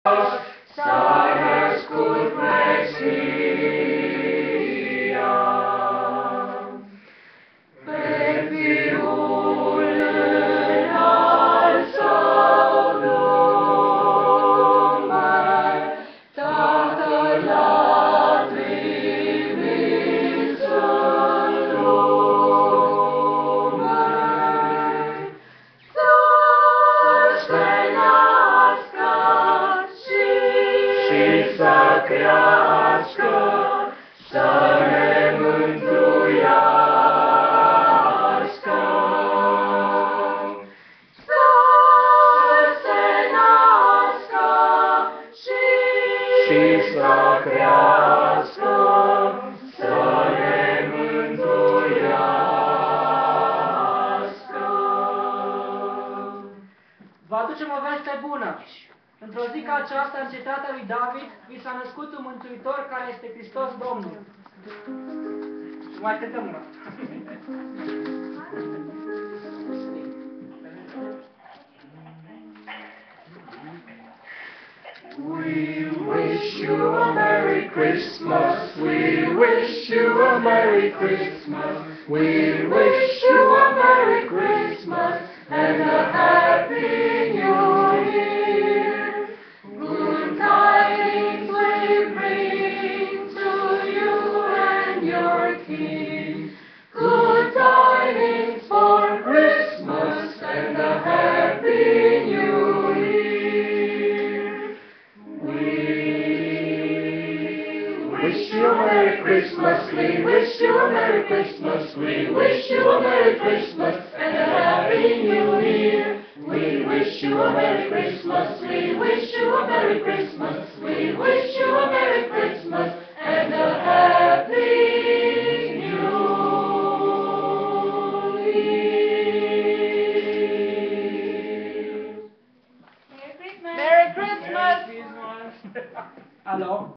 S-a născut Mesia, pe Fiul în al Său nume, Tatăl l-a trimis în lume, să se nască și să crească, să ne mântuiască. Să se nască și să crească, să ne mântuiască. Vă aducem o veste bună. Într-o zi ca aceasta, în cetatea lui David, vi s-a născut un mântuitor care este Hristos Domnul. Și mai cântăm una. We wish you a Merry Christmas. We wish you a Merry Christmas. We wish you a Merry Christmas and a Happy New Year. Good tidings we bring to you and your King. Good tidings for Christmas and a Happy New Year. We wish you a Merry Christmas. We wish you a Merry Christmas. We wish you a Merry Christmas and a Happy New Year. We wish you a Merry Christmas. We wish you a Merry Christmas. We wish you a Merry Christmas and a Happy New Year. Merry Christmas! Alo?